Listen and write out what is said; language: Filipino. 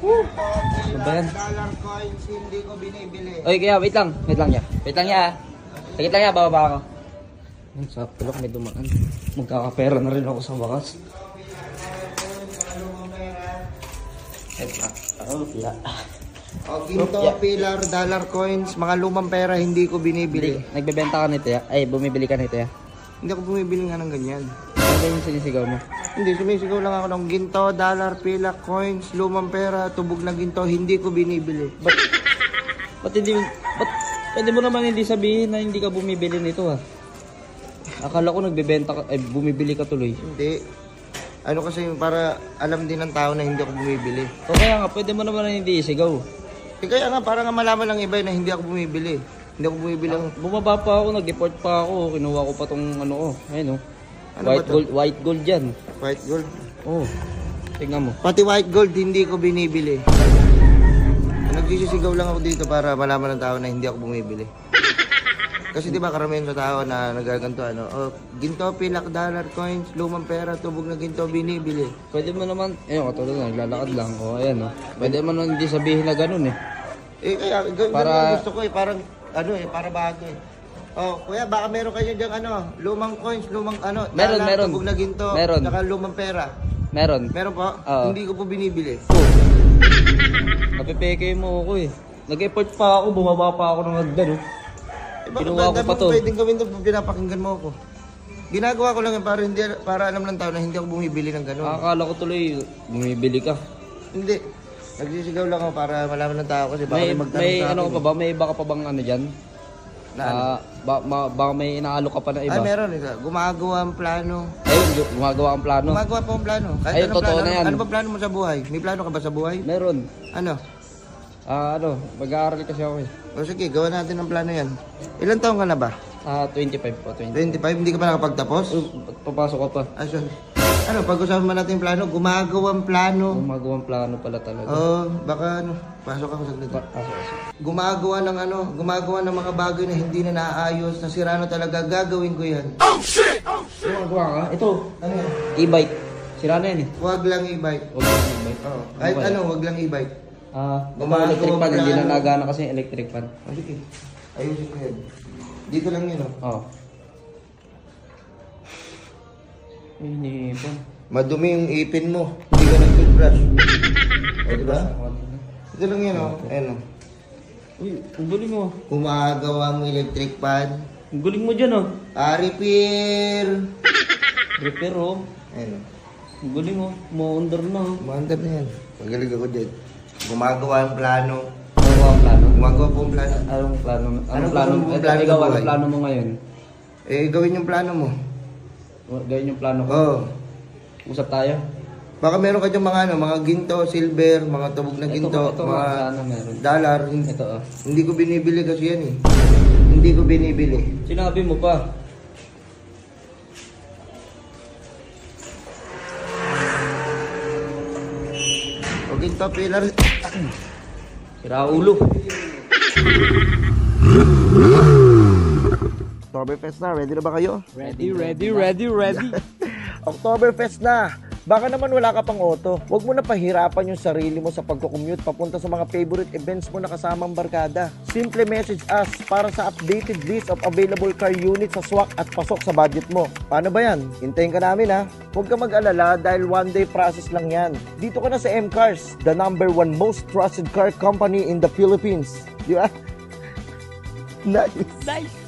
Ano ba yan? Dollar coins, hindi ko binibili. Oy, kaya wait lang niya. Wait lang niya. Sagit lang niya, bababa ako. Ang sarap tulok, may dumaan. Magkakapera na rin ako sa wakas. Ginto, pillar, dollar coins, mga lumang pera, hindi ko binibili. Nagbebenta ka nito ya? Ay, bumibili ka nito ya? Hindi ako bumibili nga ng ganyan. Ano ba yung sinisigaw mo? Hindi, sumisigaw lang ako ng ginto, dollar, pillar, coins, lumang pera, tubog na ginto, hindi ko binibili. Ba't pwede mo naman hindi sabihin na hindi ka bumibili nito ha? Akala ko nagbebenta ka, ay bumibili ka tuloy. Hindi. Ano kasi para alam din ng tao na hindi ako bumibili. O kaya nga, pwede mo naman na hindi isigaw. Kaya nga, para nga malaman ng iba na hindi ako bumibili. Hindi ako bumibili ng... Bumaba pa ako, nag-report pa ako, kinuha ko pa tong ano ko. Ayun o. Ano White gold yan. White gold? Oo. Tingnan mo. Pati white gold, hindi ko binibili. Nagsisigaw lang ako dito para malaman ng tao na hindi ako bumibili. Kasi di ba karamihan sa tao na nagaganto ginto, pilak, dollar, coins, lumang pera, tubog na ginto, binibili. Pwede mo naman, ayun katulad na, naglalakad lang. O ayan o. Pwede mo naman hindi sabihin na ganun eh. Kaya ganun gusto ko eh, parang para bago eh. Oh, kuya, baka meron kayo diyang lumang coins, lumang meron. tubog na ginto, meron. Saka lumang pera. Meron. Meron po? Hindi ko po binibili. Napipeke mo ako eh. Nag-effort pa ako, bumaba pa ako ng hagdan oh. Kinuha ko pa to. Pwedeng gawin ito, pinapakinggan mo ako. Ginagawa ko lang para alam ng tao na hindi ako bumibili ng gano'n. Akala ko tuloy, bumibili ka. Hindi. Nagsisigaw lang ako para malaman ng tao kasi baka may magtanong may sa akin. ano pa ba? May iba ka pa bang ano dyan? Baka may inaalok ka pa na iba? Ay, meron. Gumagawa ang plano. Ayun, gumagawa ang plano. Gumagawa po ang plano. Kahit ayun, totoo na yan. Ano ba plano mo sa buhay? May plano ka ba sa buhay? Meron. Ano? Mag-aaral kasi ako eh. O sige, gawa natin ang plano yan. Ilan taong ka na ba? 25 po, 20. 25? Hindi ka pa nakapagtapos? Papasok ka pa. Sorry. Pag-usapan natin yung plano? Gumagawang plano. Gumagawang plano pala talaga. Baka pasok ako saglit. Pasok. Gumagawa ng mga bagay na hindi na naaayos, na sira na talaga, gagawin ko yan. Oh shit! Gumagawa ka? Ito. Ano yan? E-bike. Sira na yan eh. Huwag lang e-bike. Huwag lang e-bike. Kahit huwag lang e-bike. Electric fan, hindi na nagana kasi yung electric fan. Sige. Ayusin ko yan. Dito lang yun Inipon. Madumi yung ipin mo. Hindi ka nag-toothbrush. Diba? Ito lang yun Ayan Uy, ang galing mo. Gumagawa mo electric fan. Ang galing mo dyan Repair. Repair Ayan Ang galing Maundar na Maundar na yan. Magaling ako dyan. Gumagawa ang plano. Gumagawa po ang plano. Anong plano? Anong plano mo ngayon? Gawin yung plano mo. Gawin yung plano ko? Oo. Usap tayo? Baka meron ka dyan mga ginto, silver, mga tubog na ginto, mga dollar. Ito Hindi ko binibili kasi yan eh. Hindi ko binibili. Sinabi mo pa. O ginto, pillar. Sira ulo. Oktoberfest na. Ready na ba kayo? Ready. Oktoberfest na. Baka naman wala ka pang auto. Huwag mo na pahirapan yung sarili mo sa pagko-commute papunta sa mga favorite events mo na kasamang barkada. Simple message us para sa updated list of available car units sa swak at pasok sa budget mo. Paano ba yan? Hintayin ka namin ha. Huwag ka mag-alala dahil one day process lang yan. Dito ka na sa M-Cars, the #1 most trusted car company in the Philippines. Di ba? Nice.